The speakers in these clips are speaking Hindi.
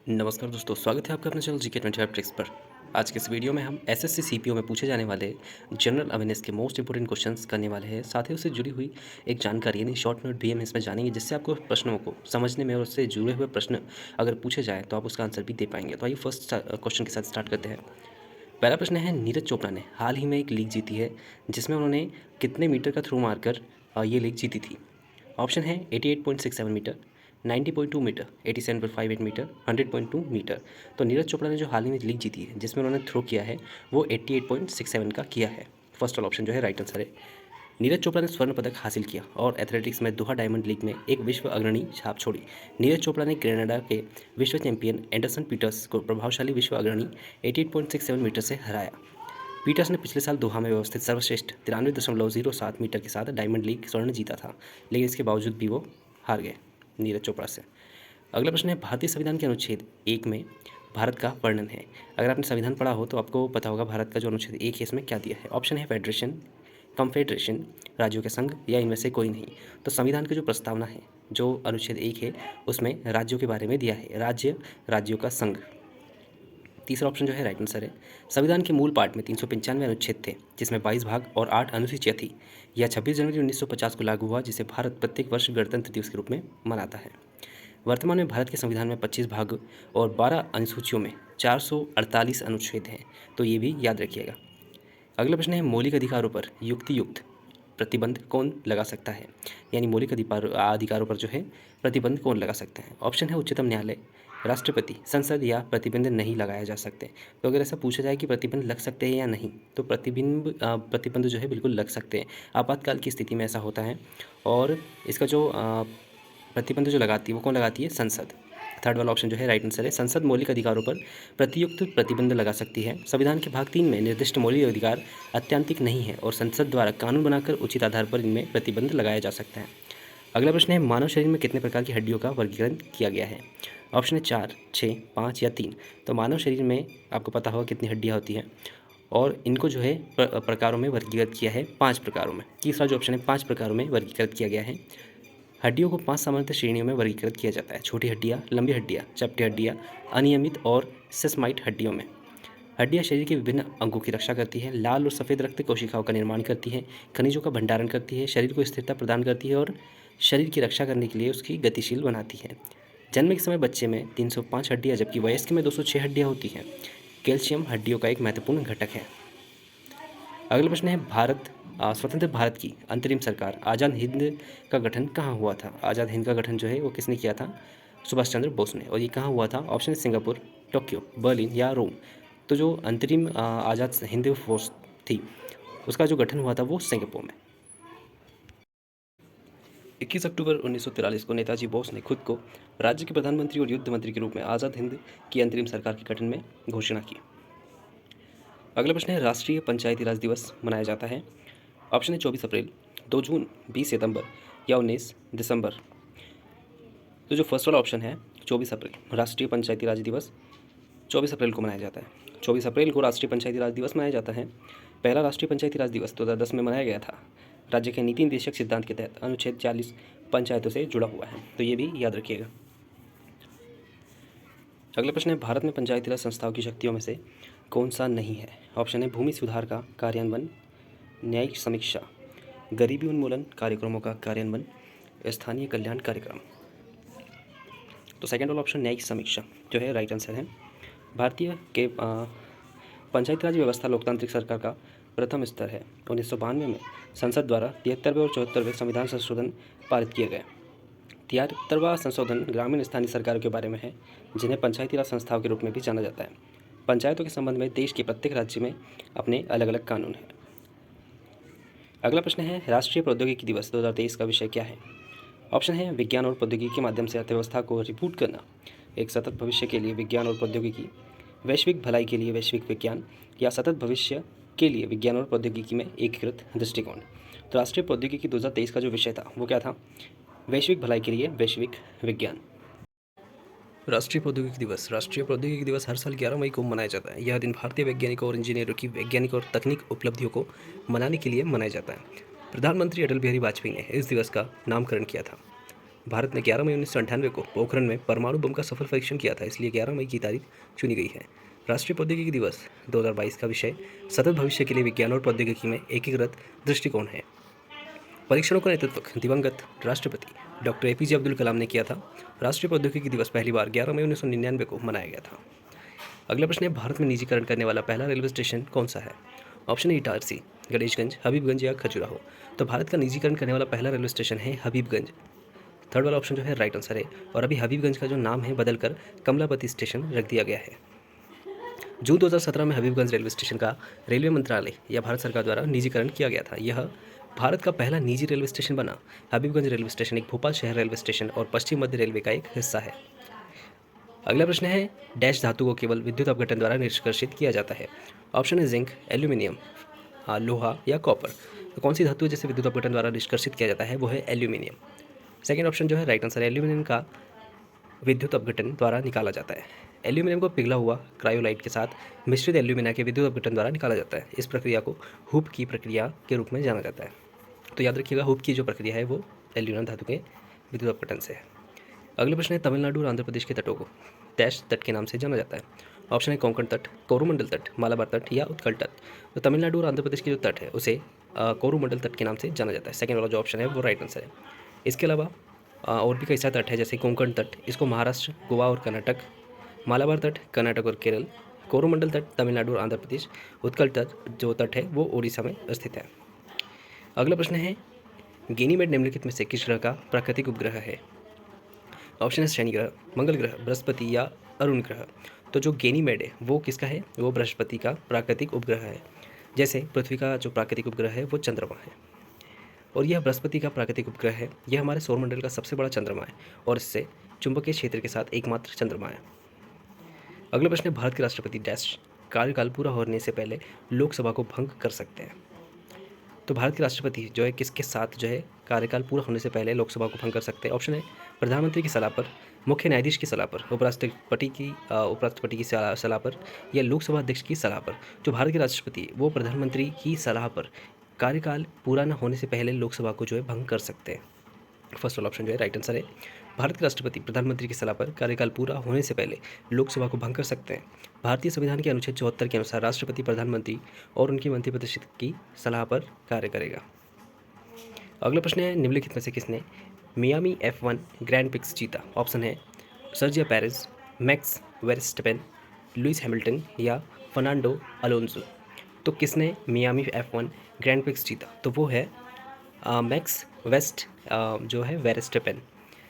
नमस्कार दोस्तों, स्वागत है आपका अपने चैनल जीके 25 ट्रिक्स पर। आज के इस वीडियो में हम एसएससी सीपीओ में पूछे जाने वाले जनरल अवेयरनेस के मोस्ट इंपोर्टेंट क्वेश्चंस करने वाले हैं। साथ ही उससे जुड़ी हुई एक जानकारी यानी शॉर्ट नोट भी हम इसमें जानेंगे, जिससे आपको प्रश्नों को समझने में और उससे जुड़े हुए प्रश्न अगर पूछे जाए तो आप उसका आंसर भी दे पाएंगे। तो आइए फर्स्ट क्वेश्चन के साथ स्टार्ट करते हैं। पहला प्रश्न है, नीरज चोपड़ा ने हाल ही में एक लीग जीती है जिसमें उन्होंने कितने मीटर का थ्रो मारकर ये लीग जीती थी। ऑप्शन है 88.67 मीटर, 90.2 मीटर, 87.58 मीटर, 100.2 मीटर। तो नीरज चोपड़ा ने जो हाल ही में लीग जीती है जिसमें उन्होंने थ्रो किया है वो 88.67 का किया है। फर्स्ट वाला ऑप्शन जो है राइट आंसर है। नीरज चोपड़ा ने स्वर्ण पदक हासिल किया और एथलेटिक्स में दोहा डायमंड लीग में एक विश्व अग्रणी छाप छोड़ी। नीरज चोपड़ा ने कनाडा के विश्व चैंपियन एंडरसन पीटर्स को प्रभावशाली विश्व अग्रणी 88.67 मीटर से हराया। पीटर्स ने पिछले साल दोहा में व्यवस्थित सर्वश्रेष्ठ 93.07 मीटर के साथ डायमंड लीग स्वर्ण जीता था, लेकिन इसके बावजूद भी वो हार गए नीरज चोपड़ा से। अगला प्रश्न है, भारतीय संविधान के अनुच्छेद 1 में भारत का वर्णन है। अगर आपने संविधान पढ़ा हो तो आपको पता होगा भारत का जो अनुच्छेद 1 है इसमें क्या दिया है। ऑप्शन है फेडरेशन, कन्फेडरेशन, राज्यों के संघ या इनमें से कोई नहीं। तो संविधान की जो प्रस्तावना है, जो अनुच्छेद 1 है उसमें राज्यों के बारे में दिया है, राज्य, राज्यों का संघ। तीसरा ऑप्शन जो है राइट आंसर है। संविधान के मूल पाठ में 395 अनुच्छेद थे जिसमें 22 भाग और 8 अनुसूचियाँ थी। यह 26 जनवरी 1950 को लागू हुआ, जिसे भारत प्रत्येक वर्ष गणतंत्र दिवस के रूप में मनाता है। वर्तमान में भारत के संविधान में 25 भाग और 12 अनुसूचियों में 448 अनुच्छेद हैं, तो ये भी याद रखिएगा। अगला प्रश्न है, मौलिक अधिकारों पर युक्तियुक्त प्रतिबंध कौन लगा सकता है, यानी मौलिक अधिकारों पर जो है प्रतिबंध कौन लगा सकते हैं। ऑप्शन है उच्चतम न्यायालय, राष्ट्रपति, संसद या प्रतिबंध नहीं लगाया जा सकते। तो अगर ऐसा पूछा जाए कि प्रतिबंध लग सकते हैं या नहीं, तो प्रतिबंध जो है बिल्कुल लग सकते हैं। आपातकाल की स्थिति में ऐसा होता है और इसका जो प्रतिबंध जो लगाती है वो कौन लगाती है, संसद। थर्ड वाला ऑप्शन जो है राइट आंसर है। संसद मौलिक अधिकारों पर प्रतियुक्त प्रतिबंध लगा सकती है। संविधान के भाग 3 में निर्दिष्ट मौलिक अधिकार अत्यंतिक नहीं है और संसद द्वारा कानून बनाकर उचित आधार पर इनमें प्रतिबंध लगाया जा सकता है। अगला प्रश्न है, मानव शरीर में कितने प्रकार की हड्डियों का वर्गीकरण किया गया है। ऑप्शन है 4, 6, 5 या 3। तो मानव शरीर में आपको पता होगा कितनी हड्डियाँ होती हैं और इनको जो है प्रकारों में वर्गीकृत किया है 5 प्रकारों में। तीसरा जो ऑप्शन है 5 प्रकारों में वर्गीकृत किया गया है। हड्डियों को 5 सामान्य श्रेणियों में वर्गीकृत किया जाता है। छोटी हड्डियाँ, लंबी हड्डियाँ, चपटी हड्डियाँ, अनियमित और सेसमाइट हड्डियों में। हड्डियाँ शरीर के विभिन्न अंगों की रक्षा करती है, लाल और सफ़ेद रक्त कोशिकाओं का निर्माण करती है, खनिजों का भंडारण करती है, शरीर को स्थिरता प्रदान करती है और शरीर की रक्षा करने के लिए उसकी गतिशील बनाती है। जन्म के समय बच्चे में 305 हड्डियाँ जबकि वयस्क में 206 हड्डियाँ होती हैं। कैल्शियम हड्डियों का एक महत्वपूर्ण घटक है। अगला प्रश्न है, स्वतंत्र भारत की अंतरिम सरकार आज़ाद हिंद का गठन कहाँ हुआ था। आज़ाद हिंद का गठन जो है वो किसने किया था, सुभाष चंद्र बोस ने। और ये कहाँ हुआ था। ऑप्शन है सिंगापुर, टोक्यो, बर्लिन या रोम। तो जो अंतरिम आज़ाद हिंद फोर्स थी उसका जो गठन हुआ था वो सिंगापुर में। 21 अक्टूबर 1943 को नेताजी बोस ने खुद को राज्य के प्रधानमंत्री और युद्ध मंत्री के रूप में आज़ाद हिंद की अंतरिम सरकार के गठन में घोषणा की। अगला प्रश्न है, राष्ट्रीय पंचायती राज दिवस मनाया जाता है। ऑप्शन है 24 अप्रैल, 2 जून, 20 सितंबर या 19 दिसंबर। तो जो फर्स्ट वाला ऑप्शन है 24 अप्रैल, राष्ट्रीय पंचायती राज दिवस 24 अप्रैल को मनाया जाता है। 24 अप्रैल को राष्ट्रीय पंचायती राज दिवस मनाया जाता है। पहला राष्ट्रीय पंचायती राज दिवस 2010 में मनाया गया था। राज्य के नीति निर्देशक सिद्धांत के तहत अनुच्छेद 40 पंचायतों से जुड़ा हुआ है, तो ये भी याद रखिएगा। अगला प्रश्न है, भारत में पंचायती राज संस्थाओं की शक्तियों में से कौन सा नहीं है। ऑप्शन है भूमि सुधार का कार्यान्वयन, न्यायिक समीक्षा, गरीबी उन्मूलन कार्यक्रमों का कार्यान्वयन, स्थानीय कल्याण कार्यक्रम। तो सेकंड वाला ऑप्शन न्यायिक समीक्षा जो है राइट आंसर है। भारतीय के पंचायती राज व्यवस्था लोकतांत्रिक सरकार का प्रथम स्तर है। 1992 में संसद द्वारा 73वें और 74वें संविधान संशोधन पारित किए गए। 73वां संशोधन ग्रामीण स्थानीय सरकारों के बारे में है, जिन्हें पंचायती राज संस्थाओं के रूप में भी जाना जाता है। पंचायतों के संबंध में देश के प्रत्येक राज्य में अपने अलग अलग कानून हैं। अगला प्रश्न है, राष्ट्रीय प्रौद्योगिकी दिवस 2023 का विषय क्या है। ऑप्शन है विज्ञान और प्रौद्योगिकी के माध्यम से अर्थव्यवस्था को रिबूट करना, एक सतत भविष्य के लिए विज्ञान और प्रौद्योगिकी, वैश्विक भलाई के लिए वैश्विक विज्ञान या सतत भविष्य के लिए विज्ञान और प्रौद्योगिकी में एकीकृत दृष्टिकोण। तो राष्ट्रीय प्रौद्योगिकी 2023 का जो विषय था वो क्या था, वैश्विक भलाई के लिए वैश्विक विज्ञान। राष्ट्रीय प्रौद्योगिकी दिवस हर साल 11 मई को मनाया जाता है। यह दिन भारतीय वैज्ञानिकों और इंजीनियरों की वैज्ञानिक और तकनीक उपलब्धियों को मनाने के लिए मनाया जाता है। प्रधानमंत्री अटल बिहारी वाजपेयी ने इस दिवस का नामकरण किया था। भारत ने 11 मई 1998 को पोखरण में परमाणु बम का सफल परीक्षण किया था, इसलिए 11 मई की तारीख चुनी गई है। राष्ट्रीय प्रौद्योगिकी दिवस 2022 का विषय सतत भविष्य के लिए विज्ञान और प्रौद्योगिकी में एकीकृत दृष्टिकोण है। परीक्षणों का नेतृत्व दिवंगत राष्ट्रपति डॉक्टर APJ अब्दुल कलाम ने किया था। राष्ट्रीय प्रौद्योगिकी दिवस पहली बार 11 मई 1999 को मनाया गया था। अगला प्रश्न है, भारत में निजीकरण करने वाला पहला रेलवे स्टेशन कौन सा है? ऑप्शन है इटारसी, गणेशगंज, हबीबगंज या खजुराहो। तो भारत का निजीकरण करने वाला पहला रेलवे स्टेशन है हबीबगंज। थर्ड वाला ऑप्शन जो है राइट आंसर है, और अभी हबीबगंज का जो नाम है बदलकर कमलापति स्टेशन रख दिया गया है। जून 2017 में हबीबगंज रेलवे स्टेशन का रेलवे मंत्रालय या भारत सरकार द्वारा निजीकरण किया गया था। यह भारत का पहला निजी रेलवे स्टेशन बना। हबीबगंज रेलवे स्टेशन एक भोपाल शहर रेलवे स्टेशन और पश्चिम मध्य रेलवे का एक हिस्सा है। अगला प्रश्न है, डैश धातु को केवल विद्युत अपघटन द्वारा निष्कर्षित किया जाता है। ऑप्शन है जिंक, एल्यूमिनियम, लोहा या कॉपर। तो कौन सी धातु है जिसे विद्युत अपघटन द्वारा निष्कर्षित किया जाता है? वो है एल्यूमिनियम। सेकेंड ऑप्शन जो है राइट आंसर है, एल्यूमिनियम का विद्युत अपघटन द्वारा निकाला जाता है। एल्यूमिनियम को पिघला हुआ क्रायोलाइट के साथ मिश्रित एल्यूमिना के विद्युत अपघटन द्वारा निकाला जाता है। इस प्रक्रिया को हूप की प्रक्रिया के रूप में जाना जाता है। तो याद रखिएगा, हूप की जो प्रक्रिया है वो एल्यूमिनियम धातु के विद्युत अपघटन से है। अगला प्रश्न है, तमिलनाडु और आंध्र प्रदेश के तटों को डैश तट के नाम से जाना जाता है। ऑप्शन है कोंकण तट, कोरोमंडल तट, मालाबार तट या उत्कल तट। तो तमिलनाडु और आंध्र प्रदेश के जो तट है उसे कोरोमंडल तट के नाम से जाना जाता है। सेकेंड वाला जो ऑप्शन है वो राइट आंसर है। इसके अलावा और भी कई सारे तट है, जैसे कोंकण तट, इसको महाराष्ट्र, गोवा और कर्नाटक, मालाबार तट कर्नाटक और केरल, कोरोमंडल तट तमिलनाडु और आंध्र प्रदेश, उत्कल तट जो तट है वो उड़ीसा में स्थित है। अगला प्रश्न है, गैनीमेड निम्नलिखित में से किस ग्रह का प्राकृतिक उपग्रह है? ऑप्शन है शनि ग्रह, मंगल ग्रह, बृहस्पति या अरुण ग्रह। तो जो गैनीमेड है वो किसका है? वो बृहस्पति का प्राकृतिक उपग्रह है। जैसे पृथ्वी का जो प्राकृतिक उपग्रह है वो चंद्रमा है, और यह बृहस्पति का प्राकृतिक उपग्रह है। यह हमारे सौरमंडल का सबसे बड़ा चंद्रमा है और इससे चुंबकीय क्षेत्र के साथ एकमात्र चंद्रमा है। अगला प्रश्न है, भारत के राष्ट्रपति डैश कार्यकाल पूरा होने से पहले लोकसभा को भंग कर सकते हैं। तो भारत के राष्ट्रपति जो है किसके साथ जो है कार्यकाल पूरा होने से पहले लोकसभा को भंग कर सकते हैं? ऑप्शन है प्रधानमंत्री की सलाह पर, मुख्य न्यायाधीश की सलाह पर, उपराष्ट्रपति की सलाह पर या लोकसभा अध्यक्ष की सलाह पर। जो भारत के राष्ट्रपति वो प्रधानमंत्री की सलाह पर कार्यकाल पूरा न होने से पहले लोकसभा को जो है भंग कर सकते हैं। फर्स्ट वाला ऑप्शन जो है राइट आंसर है। भारत के राष्ट्रपति प्रधानमंत्री की सलाह पर कार्यकाल पूरा होने से पहले लोकसभा को भंग कर सकते हैं। भारतीय संविधान के अनुच्छेद 74 के अनुसार राष्ट्रपति प्रधानमंत्री और उनकी मंत्रिपरिषद की सलाह पर कार्य करेगा। अगला प्रश्न है, निम्नलिखित में से किसने मियामी F1 ग्रैंड प्रिक्स जीता? ऑप्शन है Sergio Perez, Max Verstappen, Lewis Hamilton या फर्नांडो अलोंसो। तो किसने मियामी F1 ग्रैंड प्रिक्स जीता? तो वो है मैक्स जो है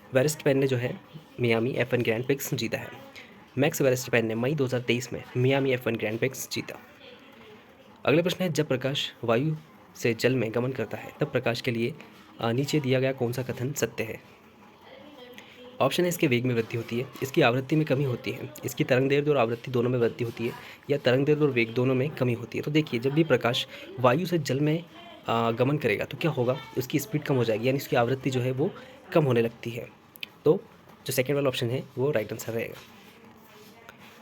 वेरस्टेपेन ने जो है मियामी F1 ग्रैंड प्रिक्स जीता है। मैक्स वेरस्टेपेन ने मई 2023 में मियामी F1 ग्रैंड प्रिक्स जीता। अगला प्रश्न है, जब प्रकाश वायु से जल में गमन करता है तब प्रकाश के लिए नीचे दिया गया कौन सा कथन सत्य है? ऑप्शन है इसके वेग में वृद्धि होती है, इसकी आवृत्ति में कमी होती है, इसकी तरंग दैर्ध्य और आवृत्ति दोनों में वृद्धि होती है, या तरंग दैर्ध्य और वेग दोनों में कमी होती है। तो देखिए, जब भी प्रकाश वायु से जल में गमन करेगा तो क्या होगा, उसकी स्पीड कम हो जाएगी, यानी उसकी आवृत्ति जो है वो कम होने लगती है। तो जो सेकेंड वाला ऑप्शन है वो राइट आंसर रहेगा।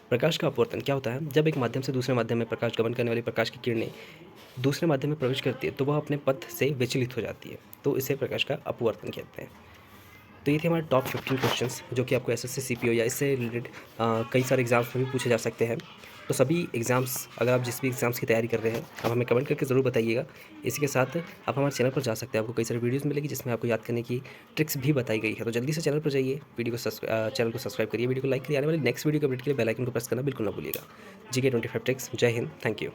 प्रकाश का अपवर्तन क्या होता है? जब एक माध्यम से दूसरे माध्यम में प्रकाश गमन करने वाली प्रकाश की किरणें दूसरे माध्यम में प्रवेश करती है तो वह अपने पथ से विचलित हो जाती है, तो इसे प्रकाश का अपवर्तन कहते हैं। तो ये थे हमारे टॉप 15 क्वेश्चंस जो कि आपको एसएससी सीपीओ या इससे रिलेटेड कई सारे एग्जाम्स में भी पूछे जा सकते हैं। तो सभी एग्ज़ाम्स, अगर आप जिस भी एग्ज़ाम्स की तैयारी कर रहे हैं आप हमें कमेंट करके ज़रूर बताइएगा। इसी के साथ आप हमारे चैनल पर जा सकते हैं, आपको कई सारी वीडियोस मिलेगी जिसमें आपको याद करने की ट्रिक्स भी बताई गई है। तो जल्दी से चैनल पर जाइए, चैनल को सब्सक्राइब करिए, वीडियो को लाइक करिए। आने वाली नेक्स्ट वीडियो को अपडेट के लिए बेल आइकन को प्रेस करना बिल्कुल ना भूलिएगा। GK25 tricks. जय हिंद, थैंक यू।